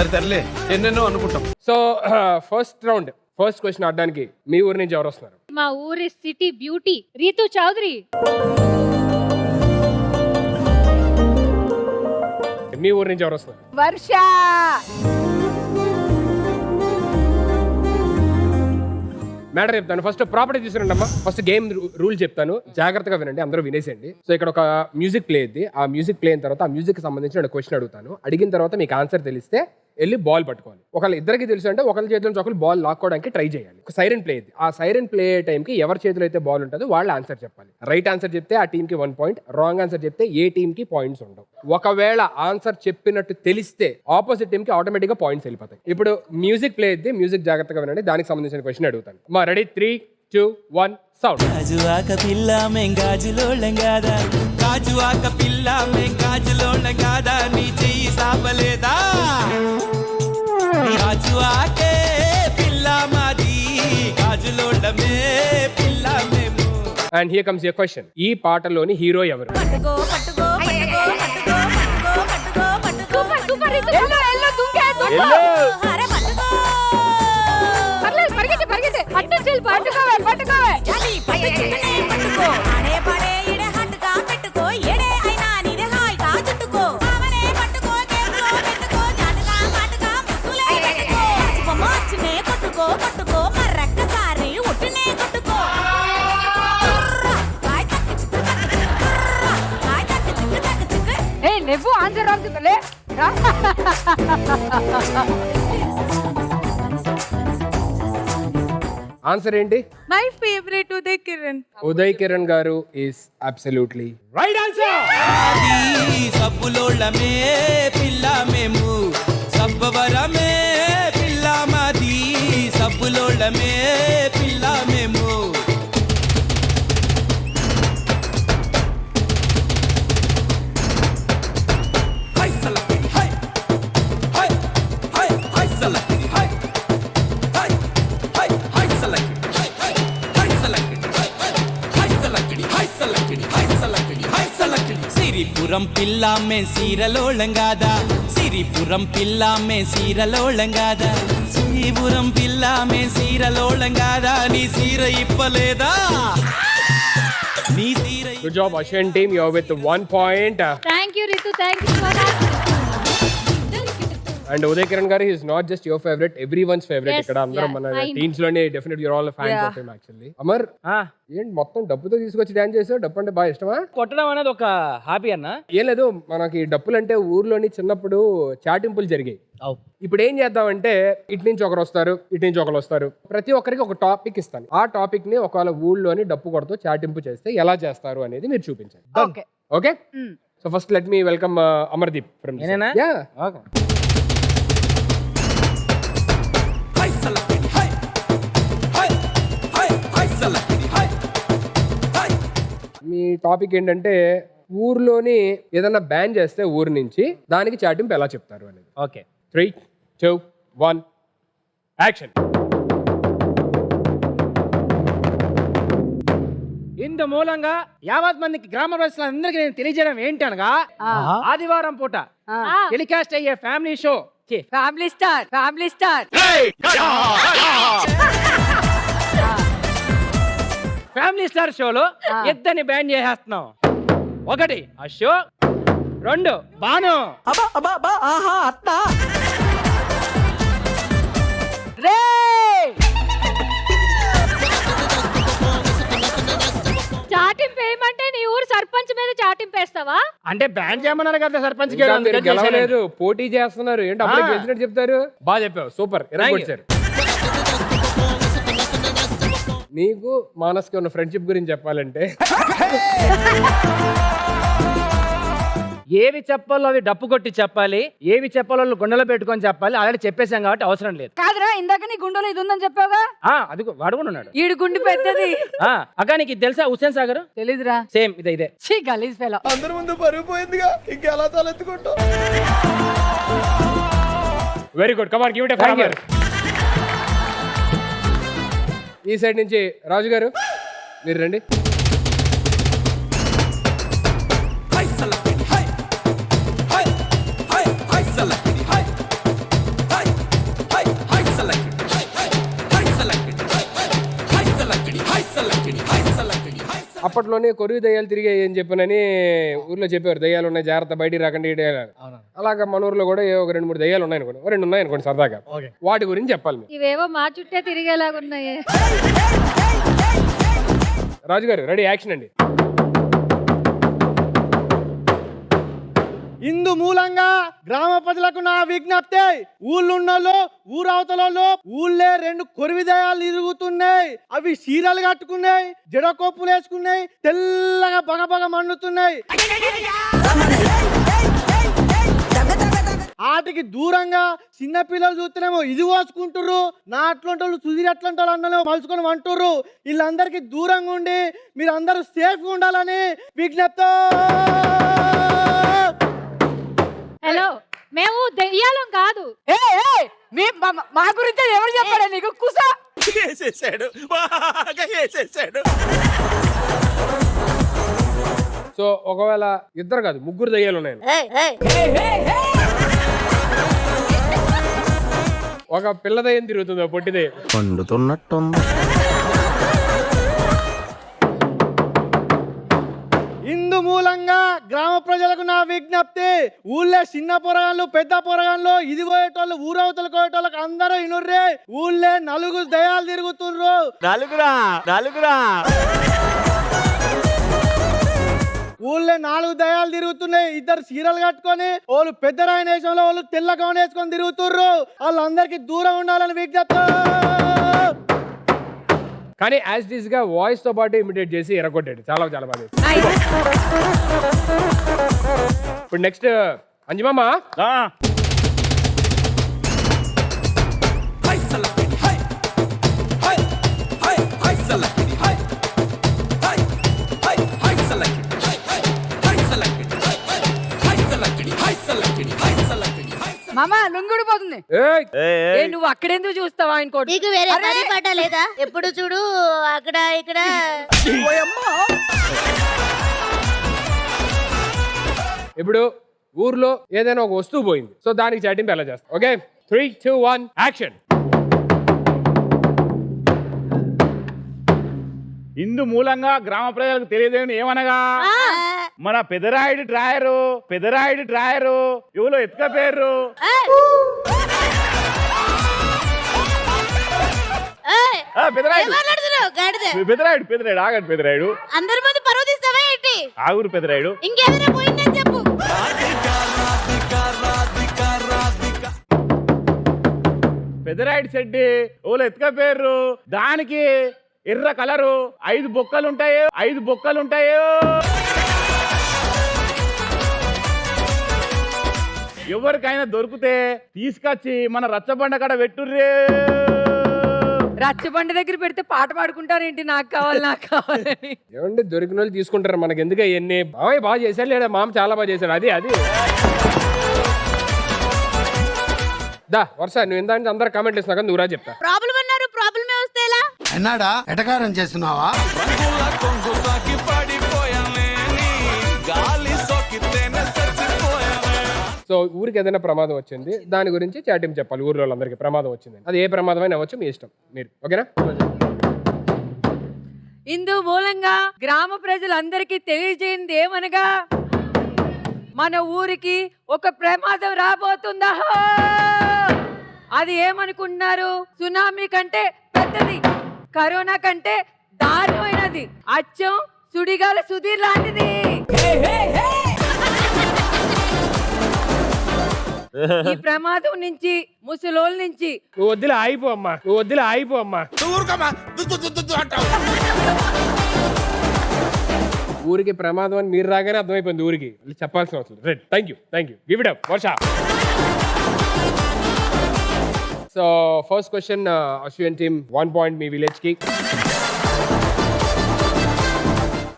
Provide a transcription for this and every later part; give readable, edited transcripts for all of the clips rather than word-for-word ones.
సరే తరలే ఎన్నెన్నో అనుకుంటాం. So first round first question ఆడడానికి మీ ఊరి నుంచి ఎవరు వస్తున్నారు? మా ఊరి సిటీ బ్యూటీ రీతు చౌదరి. మీ ఊరి నుంచి ఎవరు వస్తున్నారు? వర్ష. మ్యాటర్ చెప్తాను. ఫస్ట్ ప్రాపర్టీ తీసుకురండి అమ్మా. ఫస్ట్ గేమ్ రూల్ చెప్తాను, జాగ్రత్తగా వినండి, అందరూ వినేసేయండి. సో ఇక్కడ ఒక మ్యూజిక్ ప్లే అయింది. ఆ మ్యూజిక్ ప్లే అయిన తర్వాత ఆ మ్యూజిక్ సంబంధించిన క్వశ్చన్ అడుగుతాను. అడిగిన తర్వాత మీకు ఆన్సర్ తెలిస్తే వెళ్ళి బాల్ పట్టుకోవాలి. ఒకళ్ళు ఇద్దరికి తెలుసు అంటే ఒకళ్ళ చేతిలో నుంచి ఒకళ్ళు బాల్ లాక్కోవడానికి ట్రై చేయాలి. ఒక సైరన్ ప్లే అయింది. ఆ సైరన్ ప్లే టైంకి ఎవరి చేతిలో అయితే బాల్ ఉంటుందో వాళ్ళు ఆన్సర్ చెప్పాలి. రైట్ ఆన్సర్ చెప్తే ఆ టీంకి 1 పాయింట్, రాంగ్ ఆన్సర్ చెప్తే ఏ టీంకి పాయింట్స్ ఉండవు. ఒకవేళ ఆన్సర్ చెప్పినట్టు తెలిస్తే ఆపోజిట్ టీంకి ఆటోమేటిక్గా పాయింట్స్ వెళ్ళిపోతాయి. ఇప్పుడు మ్యూజిక్ ప్లే అయింది, మ్యూజిక్ జాగ్రత్తగా వినండి, దానికి సంబంధించిన క్వశ్చన్ అడుగుతాను. మా రెడీ 3, 2, 1 సౌండ్. గాజువాక పిల్ల మేం గాజులోళ్ళం కాదా, గాజువాక పిల్ల మేం గాజులోళ్ళం కాదా, నీ చెయ్యి సాపలేదా, గాజువాకే పిల్ల మాది, గాజులోళ్ళమే పిల్ల మేము. And here comes your question. ఈ పాటలోని హీరో ఎవరు? పట్టుకో పట్టుకో పట్టుకో పట్టుకో పట్టుకో పట్టుకో పట్టుకో ఎల్లో ఎల్లో దుంకే అరే పట్టుకో పర్లేదు పరిగెత్తి పరిగెత్తి అట్టెల్ పట్టుకోవే పట్టుకోవే జల్లి పట్టుకునే పట్టుకో ఆడే పాడే ఇడే హట్టుగా పెట్టుకో ఏడే అయినా నీదే హాయిగా చుట్టుకో ఆవనే పట్టుకో కేకులో పెట్టుకో జాటుగా మాటుగా ముక్కులే పెట్టుకో సుపమాచునే కొట్టుకో పట్టుకో మరక్కసారి ఉట్టునే కొట్టుకో నువ్వు ఆన్సర్ రావుతుందిలే. ఆన్సర్ ఏంటి? My favourite Uday Kiran. ఉదయ్ కిరణ్ గారు ఈస్ అబ్సల్యూట్లీ రైట్ ఆన్సర్. సబ్బులోళ్ళమే పిల్ల మేము, సబ్బవరమే పిల్ల మాది, సబ్బులోళ్ళమే పిల్ల మేము. సిరిపురం పిల్ల మే సీరలోళం కాదా, సిరిపురం పిల్ల మే సీరలోళం కాదా, సిరిపురం పిల్ల మే సీరలోళం కాదా, నీ సీర ఇప్పలేదా, నీ సీర. Good job Ashwin team, you are with 1 point. Thank you Ritu, thank you so much. And Uday Kiran గారు is not just your favourite, everyone's favourite. Yes, ఇక్కడ అందరం yeah, మన I know. టీమ్స్ లోనే definite you're all fans of him actually. Amar ఏంటి మొత్తం డబ్బుతో తీసుకొచ్చి dance చేసావు? డప్పు అంటే బాగా ఇష్టమా? కొట్టడం అనేది ఒక హాబీ అన్న. ఏం లేదు, మనకి డప్పులు అంటే ఊర్లోని చిన్నప్పుడు చాటింపులు జరిగాయి. ఇప్పుడు ఏం చేద్దామంటే ఇటు నుంచి ఒకరు వస్తారు, ఇటు నుంచి ఒకరు వస్తారు, ప్రతి ఒక్కరికి ఒక టాపిక్ ఇస్తాను. ఆ టాపిక్ ని ఒకవేళ ఊళ్ళోని డప్పు కొడుతూ చాటింపు చేస్తే ఎలా చేస్తారు అనేది మీరు చూపించండి. Okay okay, so first let me welcome Amardeep from. నేనేనా? Yeah, okay. మీ టాపిక్ ఏంటంటే ఊర్లోని ఏదైనా బ్యాన్ చేస్తే ఊరు నుంచి దానికి చాటింపు ఎలా చెప్తారు అనేది. ఓకే. 3, 2, 1 యాక్షన్. ఇందు మూలంగా యావత్ మందికి గ్రామ ప్రజలందరికీ నేను తెలియజేయడం ఏంటి అనగా, ఆదివారం పూట టెలికాస్ట్ అయ్యే family show family star family star family star షోలో ఇద్దరిని బ్యాన్ చేసేస్తున్నాం. 1 అశోక్, 2 భాను. రే చాటింపు ఏమంటే నీ ఊరు సర్పంచ్ మీద చాటింపు వేస్తావా? అంటే బ్యాన్ చేయమన్నారు కదా సర్పంచ్ ఇంకా గారు. మీరు గెలవలేదు, పోటీ చేస్తున్నారు ఏంటి? అప్పుడే గెలిచినట్టు చెప్తారు. బాగా చెప్పావు, సూపర్, ఎరగొచ్చారు. నీకు మానస్కి ఉన్న ఫ్రెండ్షిప్ గురించి చెప్పాలంటే ఏవి చెప్పాలో అవి డప్పు కొట్టి చెప్పాలి, ఏవి చెప్పాలో గుండెలో పెట్టుకొని చెప్పాలి. ఆల్రెడీ చెప్పేశాం కాబట్టి అవసరం లేదు. కాదురా, ఇందాక నీ గుండెలో ఇది ఉందని చెప్పావుగా. అది వాడు కూడా ఉన్నాడు. ఈడు గుండె పెద్దది. అక్క నీకు ఇది తెలుసా? హుస్సేన్ సాగర్ తెలీదురా. సేమ్ ఇదే. ఛీ గలీజ్ ఫెలో. అందరి ముందు పరుగు పోయిందిగా, ఇంకెలా తలెత్తుకుంటాం. Very good, come on give it a fire. ఈ సైడ్ నుంచి రాజు గారు మీరు రండి. అప్పట్లోనే కొరువు దయ్యాలు తిరిగాయి అని చెప్పనని ఊర్లో చెప్పారు, దయ్యాలు ఉన్నాయి జాగ్రత్త బయటికి రాకండి అలాగా మన ఊర్లో కూడా ఒక 2-3 దయ్యాలు ఉన్నాయి అనుకోండి, 2 ఉన్నాయి అనుకోండి సరదాగా, వాటి గురించి చెప్పాలి మీరు. ఇవేవో మా చుట్టే తిరిగేలాగున్నాయి. రాజుగారు రెడీ, యాక్షన్ అండి. ఇందు మూలంగా గ్రామ ప్రజలకు నా విజ్ఞప్తి, ఊళ్ళున్నోళ్ళు ఊరవతలలో ఊళ్ళే 2 కొరివిదయాలు తిరుగుతున్నాయి. అవి చీరలు కట్టుకున్నాయి, జడకొప్పులు వేసుకున్నాయి, తెల్లగా బగబగ మండుతున్నాయి. వాటికి దూరంగా చిన్నపిల్లలు చూస్తేనేమో ఇది కోసుకుంటుర్రు, నా అట్లాంటి వాళ్ళు సుధీర్ అట్లాంటి వాళ్ళు అన్నలేమో మలుచుకొని అంటుర్రు. వీళ్ళందరికీ దూరంగా ఉండి మీరు అందరూ సేఫ్గా ఉండాలని విజ్ఞప్తి. హలో, మేము దెయ్యాలం కాదు. మా గురించి ఎవరు చెప్పాడు నీకు? కుసా వేసేసాడు, బాగా వేసేసాడు. సో ఒకవేళ 2 కాదు 3 దయ్యాలు ఉన్నాయండి. ఒక పిల్ల దయ్యం తిరుగుతుంది, పొట్టి దయ్యం పండుతున్నట్టుంది. ఇందు మూలంగా గ్రామ ప్రజలకు నా విజ్ఞప్తి, ఊళ్ళో చిన్న పొరగాళ్ళు పెద్ద పొరగాళ్ళు ఇది పోయేటోళ్ళు ఊరవతలు పోయేటోళ్ళకి అందరూ ఇనుర్రే. ఊళ్ళో 4 దయాలు తిరుగుతుండ్రు. ఊళ్ళో 4 దయాలు తిరుగుతున్నాయి. 2 చీరలు కట్టుకొని, వాళ్ళు పెద్ద రాయన వేషంలో, వాళ్ళు తెల్ల గౌన్ వేసుకొని తిరుగుతుర్రు. వాళ్ళందరికీ దూరం ఉండాలని విజ్ఞప్తి. కానీ యాజ్ ఇట్ ఈస్ గా వాయిస్ తో పాటు ఇమిటేట్ చేసి ఎరగొట్టాడు, చాలా చాలా బాగా. ఇప్పుడు నెక్స్ట్ అంజమామ. మామ లుంగుడు పోతుంది. నువ్వు అక్కడెందుకు చూస్తావా ఇంకోటి? నీకు వేరే పని పాట లేదా? ఎప్పుడు చూడు అక్కడ ఇక్కడ. ఇప్పుడు ఊర్లో ఏదైనా ఒక వస్తువు పోయింది, సో దానికి చాటింపు ఎలా చేస్తాం? Okay, 3, 2, 1 action. ఇందు మూలంగా గ్రామ ప్రజలకు తెలియదేమని ఏమనగా, మన పెదరాయుడు డ్రాయరు ఎవరో ఎత్తుకపోయారు. పెదరాయుడు ఆగండి, పెదరాయుడు అందరి ముందు పరువు తీస్తావా ఏంటి? ఆగురు పెదరాయుడు. ఇంకెవరైనా పోయిందని చెప్పు. పెదరాయుడు చెడ్డి ఎవరో ఎత్తుకపోయారు. దానికి ఎర్ర కలరు 5 బొక్కలుంటాయో. ఎవరికైనా దొరికితే తీసుకొచ్చి మన రచ్చబండ కాడ పెట్టుర్రే. రచ్చబండ దగ్గర పెడితే పాట పాడుకుంటారేంటి? నాకు కావాలని. ఏమండి, దొరికిన వాళ్ళు తీసుకుంటారు, మనకి ఎందుకు ఎన్ని. మామయ్య బాగా చేశాడు లేదా? మామ చాలా బాగా చేశాడు. అది దా వర్ష, నువ్వు ఇందా నుంచి అందరు కామెంట్లు ఇస్తున్నా, నువ్వు రా చెప్తా. ప్రాబ్లం అన్నారు, ప్రాబ్లమే వస్తే ఎలా? అన్నాడా ఎటకారం చేస్తున్నావా? సో ఊరికి ఏదైనా ప్రమాదం వచ్చింది, దాని గురించి చాటింపు చెప్పాలి ఊర్లో వాళ్ళందరికీ. ప్రమాదం వచ్చింది, అది ఏ ప్రమాదమైనా అవ్వచ్చు, మీ ఇష్టం మీరు. ఓకేనా? ఇందు మూలంగా గ్రామ ప్రజలందరికీ తెలియజేయండి ఏమనగా, మన ఊరికి ఒక ప్రమాదం రాబోతుందా? అది ఏమనుకుంటున్నారు? సునామీ కంటే పెద్దది, కరోనా కంటే దారుణమైనది, అచ్చం సుడిగాల సుధీర్ లాంటిది. ఈ ప్రమాదం నుంచి, ముసలోళ్ళ నుంచి నువ్వు వద్దులే ఆగిపో అమ్మా. ఊరికి ప్రమాదం అని మీరు రాగానే అర్థమైపోయింది ఊరికి, చెప్పాల్సిన అవసరం. Right, thank you. Give it up Varsha. So first question, Ashwin team 1 point me village కి.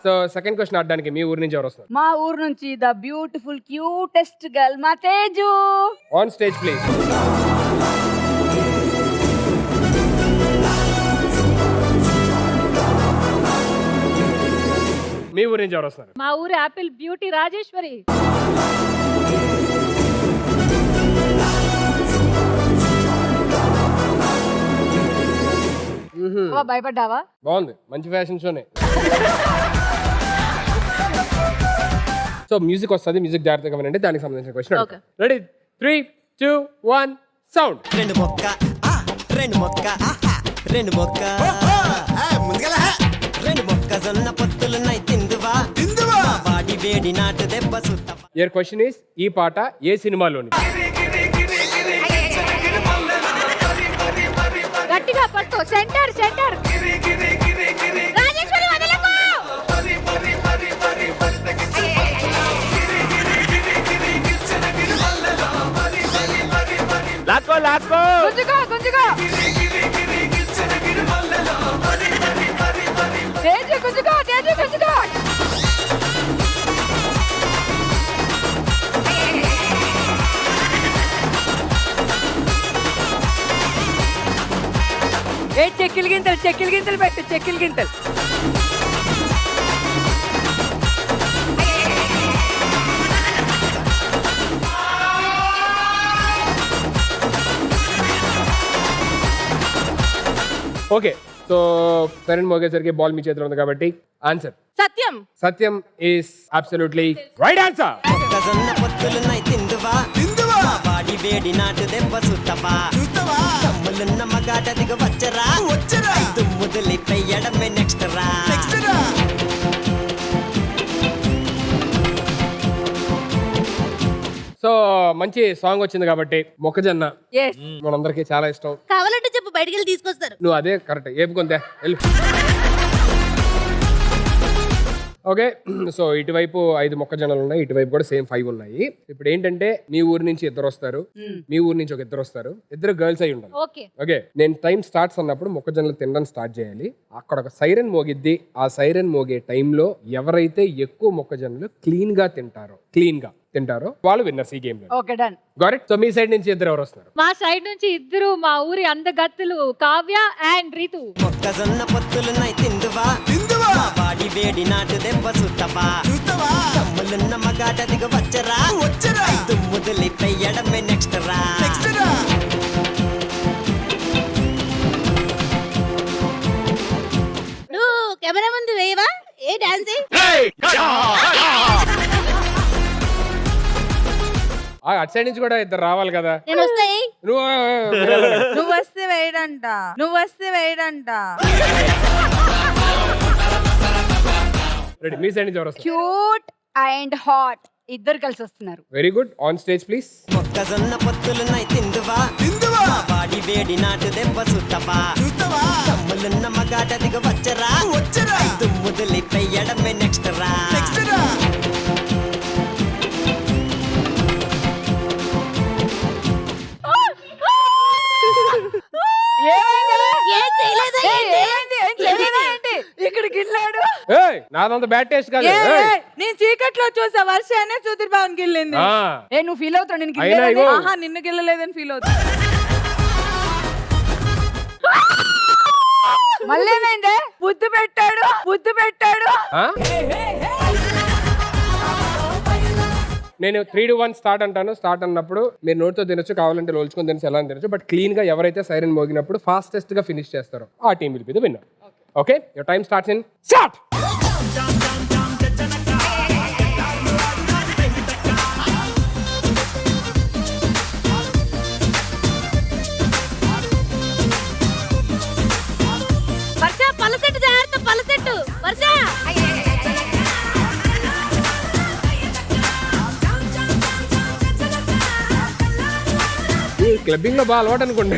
సో సెకండ్ క్వశ్చన్ ఆడడానికి మీ ఊరు నుంచి ఎవరు వస్తారు? మా ఊరు నుంచి ద బ్యూటిఫుల్ క్యూటెస్ట్ గర్ల్ మా తేజు. On stage please. మీ ఊరు నుంచి ఎవరు వస్తారు? మా ఊరు యాపిల్ బ్యూటీ రాజేశ్వరి. భయపడ్డావా? బాగుంది, మంచి ఫ్యాషన్ షోనే. సో మ్యూజిక్ వస్తుంది, మ్యూజిక్ జాగ్రత్తగా వినండి, దానికి సంబంధించిన క్వశ్చన్. Ready 3, 2, 1 sound. రెండు మొక్క రెండు మొక్క రెండు మొక్క రెండు మొక్కజొన్న పొత్తులున్నాయి తిందువా వాడి వేడి నాటు దెబ్బ సుట్ట. యువర్ క్వశ్చన్ ఇస్, ఈ పాట ఏ సినిమాలోని? గట్టిగా పట్టు. Centre centre. రాజేశ్వరి వదలకు. లాక్కో లాక్కో. గుంజుకో గుంజుకో తేజు గుంజుకో తేజు గుంజుకో. ఏ చెక్కిలి గింతలు పెట్టు, చెక్కిలి గింతలు. ఓకే, సో సరైన మోగేసరికి బాల్ మీ చేతిలో ఉంది కాబట్టి answer Satyam. Satyam is absolutely right answer. మొక్కజొన్న పొత్తులున్నాయి తిందువా వాడి వేడి నాటు దెబ్బ సుట్టవా తమ్ములున్న మగాట దిగ వచ్చరా దుమ్ముదులి పెయ్యడమే నెక్స్ట్ రా. సో మంచి సాంగ్ వచ్చింది కాబట్టి మొక్కజొన్న Yes. మనందరికీ చాలా ఇష్టం. కావాలంటే చెప్పు, బయటికి వెళ్ళి తీసుకొస్తారు. నువ్వు అదే కరెక్ట్ ఏపుకుంటే వెళ్ళు. ఓకే, సో ఇటువైపు 5 మొక్కజొన్నలు ఉన్నాయి, ఇటువైపు కూడా సేమ్ 5 ఉన్నాయి. ఇప్పుడు ఏంటంటే మీ ఊరు నుంచి ఇద్దరు వస్తారు, మీ ఊరు నుంచి ఒక ఇద్దరు వస్తారు, ఇద్దరు గర్ల్స్ అయి ఉండాలి. ఓకే. ఓకే, నేను టైం స్టార్ట్స్ అన్నప్పుడు మొక్కజొన్నలు తినడం స్టార్ట్ చేయాలి. అక్కడ ఒక సైరన్ మోగిద్ది. ఆ సైరన్ మోగే టైంలో ఎవరైతే ఎక్కువ మొక్కజొన్నలు క్లీన్ గా తింటారో వాళ్ళు విన్నర్స్ ఈ గేమ్ లో. Okay done. Got it. So me side నుంచి ఇద్దరు ఎవరు వస్తున్నారు? మా సైడ్ నుంచి ఇద్దరు, మా ఊరి అందగత్తులు కావ్య అండ్ రీతు. మొక్కజొన్న పొత్తులున్నాయి తిందువా వాడి వేడి నాటు దెబ్బ సుట్టవా తమ్ములున్న మగాట దిగ వచ్చరా దుమ్ముదులి పెయ్యడమే నెక్స్ట్ రా. నువ్వు కెమెరా ముందు వేయవా? ఏ డాన్స్? అటు సైడ్ నుంచి కూడా ఇద్దరు రావాలి కదా. నేను వస్తాయి. నువ్వు వస్తే వేయడంట. రెడీ, మీ సైడ్ నుంచి ఎవరు వస్తారు? క్యూట్ అండ్ హాట్ ఇద్దరు కలిసి వస్తున్నారు. Very good, on stage please. మొక్కజొన్న పొత్తులున్నాయి తిందువా వాడి వేడి నాటు దెబ్బ సుట్టవా తమ్ములున్న మగాట దిగ వచ్చరా దుమ్ముదులి పెయ్యడమే నెక్స్ట్ రా. ఏం చేయలేదా? ఏంటి? ఇక్కడికి వెళ్ళాడు. ఏయ్, నాదంత బ్యాడ్ టేస్ట్ కాదు. ఏయ్. నేను చీకట్లో చూసా, వర్షానే సుధీర్ బాబుకి వెళ్ళింది. ఆ. నువ్వు ఫీల్ అవుతావు, నేను అయినా ఇగో. నిన్ను గెల్లలేదని ఫీల్ అవుతా. మళ్ళీ ఏమైందే? బుద్ధి పెట్టాడు. ఆ? నేను 3, 2, 1 స్టార్ట్ అంటాను. స్టార్ట్ అన్నప్పుడు మీరు నోటితో తినొచ్చు, కావాలంటే లోల్చుకొని తినచ్చు, ఎలా తినచ్చు. బట్ క్లీన్ గా ఎవరైతే సైరన్ మోగినప్పుడు ఫాస్టెస్ట్ గా ఫినిష్ చేస్తారో ఆ team will be the winner. Okay, your time starts in start. Varsha పలసెట్టు జాగ్రత్త, పలసెట్టు వర్ష. క్లబ్బింగ్ లో బాగా అలవాటు అనుకోండి.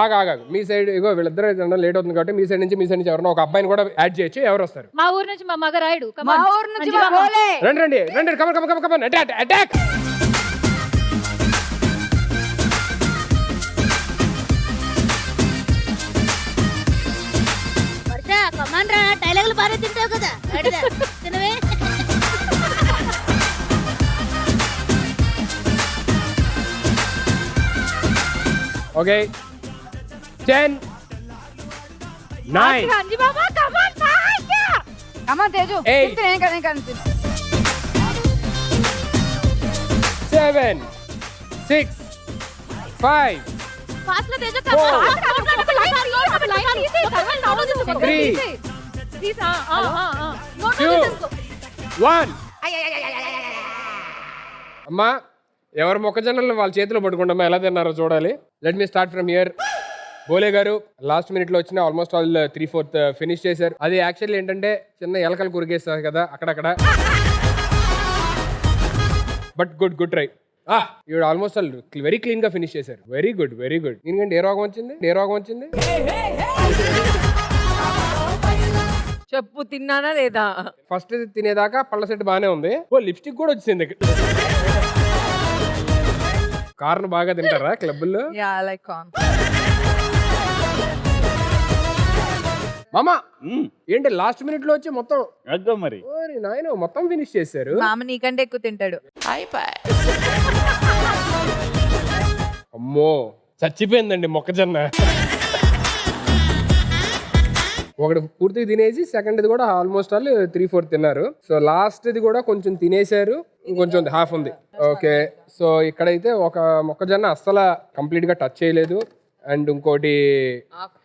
ఆగాగు, మీ సైడ్ ఇగో వీళ్ళిద్దరు లేట్ అవుతుంది కాబట్టి మీ సైడ్ నుంచి ఎవరన్నా ఒక అబ్బాయిని కూడా యాడ్ చేయొచ్చు. ఎవరు వస్తారు? మా ఊరు నుంచి మా మగరాయుడు. మా ఊరు నుంచి మా గోలే. రండి కమన్ అటాక్. వర్ష కమాన్ రా, డైలాగులు బాగా తింటావు కదా. తినవే. ఓకే, 10, 9, అంజి బాబా కమాన్ ఫాస్ట్. కమాన్ తేజు. 8, నేను 7, 6, 5, ఫాస్ట్ లో తేజ వన్. అమ్మా ఎవరు మొక్కజొన్నలు వాళ్ళ చేతిలో పట్టుకుంటామా ఎలా తిన్నారో చూడాలి. Let me start from here. Bole గారు లాస్ట్ మినిట్ లో వచ్చిన ఆల్మోస్ట్ ఆల్ 3/4 ఫినిష్ చేశారు. అది యాక్చువల్లీ ఏంటంటే చిన్న ఎలకలు కురికేస్తారు కదా అక్కడక్కడ. But good try. ఇవి ఆల్మోస్ట్ ఆల్ వెరీ క్లీన్ గా ఫినిష్ చేశారు. Very good. ఎందుకంటే ఏ రోగం వచ్చింది చెప్పు, తిన్నానా లేదా? ఫస్ట్ తినేదాకా పళ్ళ సెట్ బాగానే ఉంది. లిప్స్టిక్ కూడా వచ్చింది. కార్న్ బాగా తింటారా క్లబ్బుల్లో? Yeah like corn. మామా ఏంటి లాస్ట్ మినిట్ లో వచ్చి మొత్తం అగ్గో మరి నాయన మొత్తం ఫినిష్ చేశారు. మామ నీకంటే ఎక్కువ తింటాడు. అమ్మో చచ్చిపోయిందండి మొక్కజొన్న. ఒకటి పూర్తిగా తినేసి సెకండ్ కూడా ఆల్మోస్ట్ ఆల్ 3/4 తిన్నారు. సో లాస్ట్ ది కూడా కొంచెం తినేశారు, ఇంకొంచెం హాఫ్ ఉంది. ఓకే సో ఇక్కడైతే ఒక మొక్కజొన్న అస్సలు కంప్లీట్ గా టచ్ చేయలేదు, అండ్ ఇంకోటి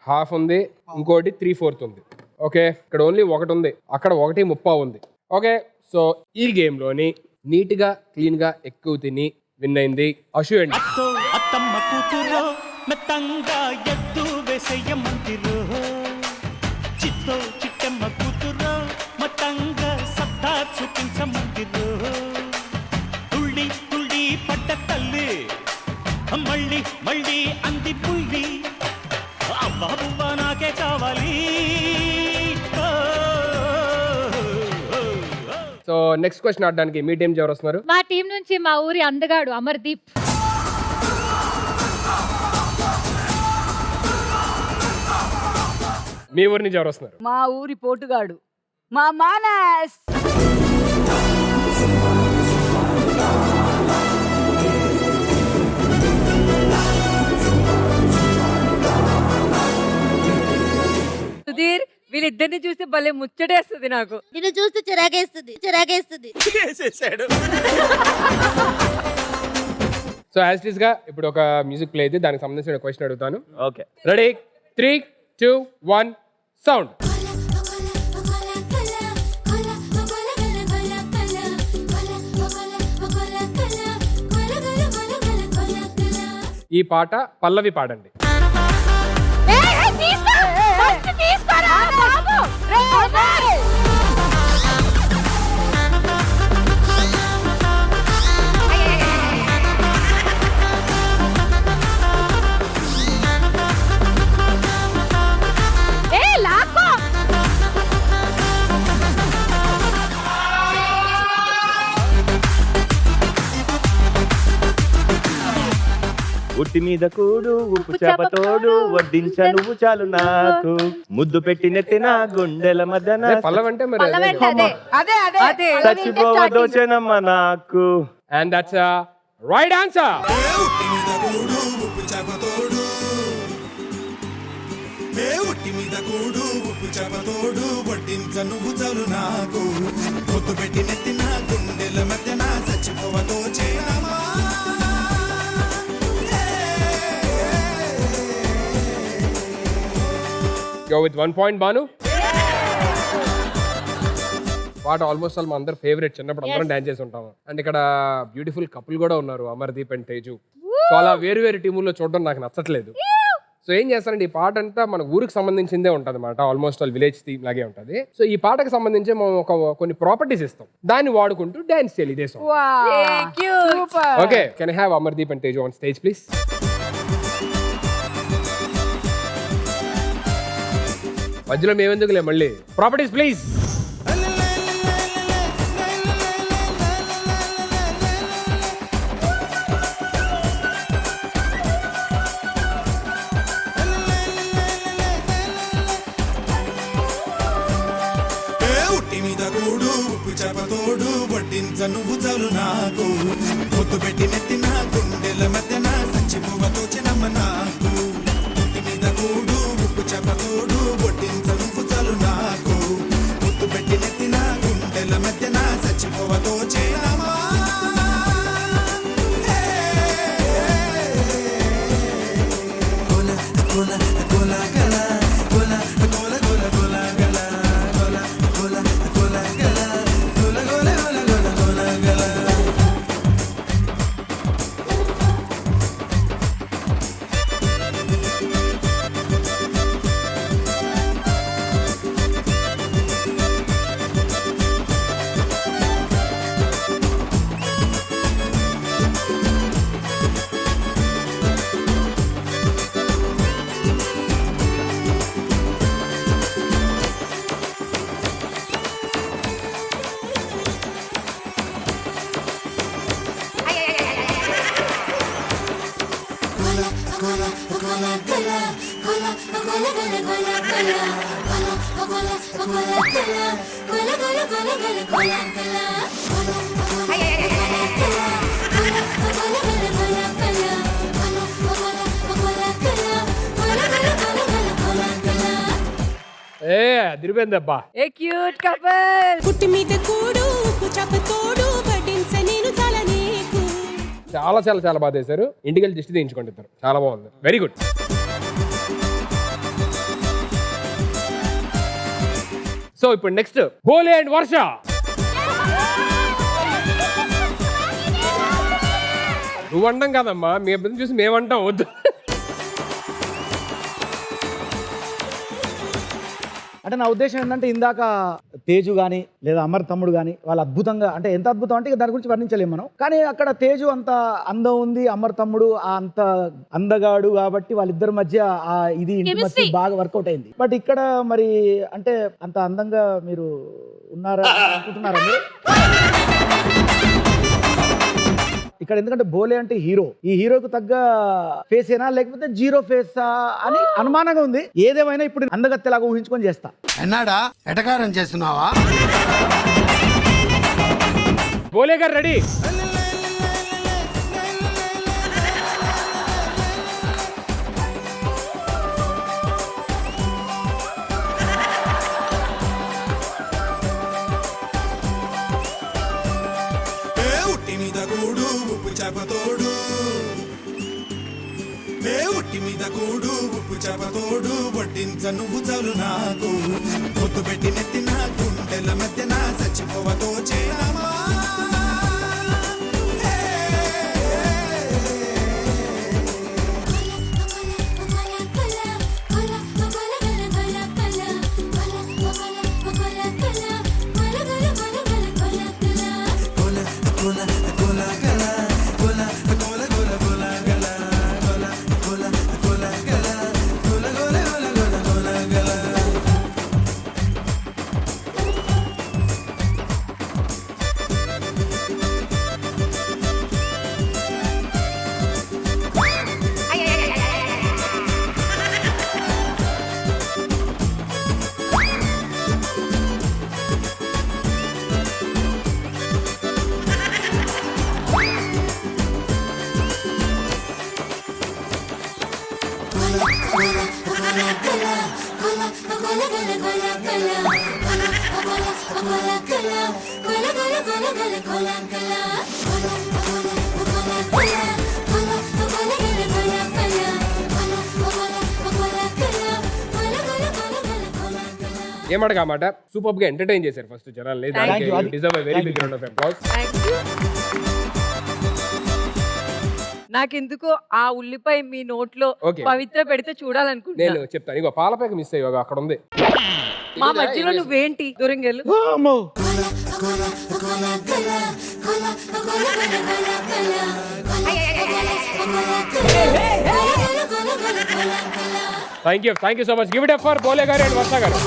హాఫ్ ఉంది, ఇంకోటి 3/4 ఉంది. ఓకే ఇక్కడ ఓన్లీ ఒకటి ఉంది, అక్కడ 1.30 ఉంది. ఓకే సో ఈ గేమ్ లోని నీట్ గా క్లీన్ గా ఎక్కువ తిని విన్ అయింది అశు అండి. అత్తమ్మ కూతురో మెత్తంగా ఎత్తు వేసేయమంటిరో, చిత్తో చిట్టమ్మ కూతురో మతంగా సత్తా చూపించమంటిరో, తుళ్ళి తుళ్ళి పడ్డ తల్లి మళ్ళీ మళ్ళీ అంది పుల్లి, అవ్వ నాకే కావాలి. సో నెక్స్ట్ క్వశ్చన్ ఆడడానికి మీ టీం ఎవరు వస్తున్నారు? మా టీం నుంచి మా ఊరి అందగాడు అమర్దీప్. మీ ఊరి నుంచి ఎవరు వస్తున్నారు? మా ఊరి పోటుగాడు మా మానస్. సుధీర్ వీళ్ళిద్దరిని చూస్తే భలే ముచ్చటేస్తుంది నాకు. నిన్ను చూస్తే చిరాకేస్తుంది. సో యాజ్ ఇట్ గా ఇప్పుడు ఒక మ్యూజిక్ ప్లే అయితే దానికి సంబంధించిన క్వశ్చన్ అడుగుతాను. Okay ready 3, 2, 1 sound. ఈ పాట పల్లవి పాడండి. ఉట్టి మీద కూడు ఉప్పు చేపతోడు వడ్డించ నువ్వు చాలు నాకు, ముద్దు పెట్టి నెత్తిన గుండెల మధ్యన పల్లవి అంటే మరి అదే చచ్చిపోవదోచనమ్మ నాకు. And that's right answer. Go with 1 point, Banu. పాట ఆల్మోస్ట్ ఆల్ మా అందరు ఫేవరెట్, చిన్నప్పుడు అందరం డాన్స్ చేసి ఉంటాము. అండ్ ఇక్కడ బ్యూటిఫుల్ కపుల్ కూడా ఉన్నారు, అమర్దీప్ అండ్ తేజు. సో అలా వేరు వేరు టీముల్లో చూడడం నాకు నచ్చట్లేదు. సో ఏం చేస్తారంటే ఈ పాట అంతా మన ఊరికి సంబంధించిందే ఉంటుంది అనమాట, ఆల్మోస్ట్ ఆల్ విలేజ్ థీమ్ లాగే ఉంటుంది. సో ఈ పాటకు సంబంధించి మనం కొన్ని ప్రాపర్టీస్ ఇస్తాం, దాన్ని వాడుకుంటూ డాన్స్ చేయాలి ఇదే song. Okay can I have Amardeep and Teju on stage please. మధ్యలో మేమెందుకులే మళ్ళీ. Properties please. చేపతోడు వడ్డించ నువ్వు చాలు నాకు, పొద్దు పెట్టి నెత్తిన గుండెల మధ్యన సంచిపోవతో చినమ్మ నాకు, పొద్దు మీద కూడు ఉప్పు చేపతోడు వడ్డించ నువ్వు చాలు నాకు, పొద్దు పెట్టి నెత్తిన గుండెల మధ్యన సంచిపోవతో చినమ్మ. ఏ అదిరిపోయిందబ్బా. ఏ క్యూట్ కపుల్. పుట్టి మీద కూడు ఉప్పు చేప తోడు వడ్డించ నేను చాలా నీకు. చాలా చాలా చాలా బాగా చేశారు. ఇంటికి వెళ్ళి దిష్టి తీయించుకోండి ఇద్దరు. చాలా బాగుంది. Very good. సో ఇప్పుడు నెక్స్ట్ భోలే అండ్ వర్ష. నువ్వు అంటాం కదమ్మా, మీ ఇద్దరిని చూసి మేమంటాం. వద్దు. అంటే నా ఉద్దేశం ఏంటంటే ఇందాక తేజు కానీ లేదా అమర్ తమ్ముడు కానీ వాళ్ళు అద్భుతంగా, అంటే ఎంత అద్భుతం అంటే దాని గురించి వర్ణించలేము మనం. కానీ అక్కడ తేజు అంత అందం ఉంది, అమర్ తమ్ముడు అంత అందగాడు, కాబట్టి వాళ్ళిద్దరి మధ్య ఆ ఇది ఇంటిమసీ బాగా వర్కౌట్ అయింది. బట్ ఇక్కడ మరి అంటే అంత అందంగా మీరు ఉన్నారా అనుకుంటున్నారా మీరు? ఇక్కడ ఎందుకంటే భోలే అంటే హీరో, ఈ హీరోకు తగ్గ ఫేస్ ఏనా లేకపోతే జీరో ఫేస్ అని అనుమానంగా ఉంది. ఏదేమైనా ఇప్పుడు అందగత్తెలాగా ఊహించుకొని చేస్తా. ఎన్నాడా ఎటకారం చేస్తున్నావా? భోలే గారు రెడీ. ఉట్టి మీద కూడు ఉప్పు చేపతోడు, ఉట్టి మీద కూడు ఉప్పు చేపతోడు వడ్డించ నువ్వు చాలు నాకు. పొద్దు పెట్టి నెత్తిన గుండెల మధ్యన చచ్చిపోవతో చేరమా. ఏమడగా మాట సూపర్ గా ఎంటర్టైన్ చేశారు ఫస్ట్ జనాల్ని. దానికి you deserve a very big round of applause. నాకెందుకో ఆ ఉల్లిపాయ మీ నోట్లో Okay. పవిత్ర పెడితే చూడాలనుకుంటున్నా. నేను చెప్తాను. ఇగో పాలపేక మిస్ అయ్యి అక్కడ ఉంది. మా మధ్యలో నువ్వేంటి దూరంగెళ్ళు. అమ్మో. Thank you so much. Give it up for Bhole గారు అండ్ వర్ష గారు.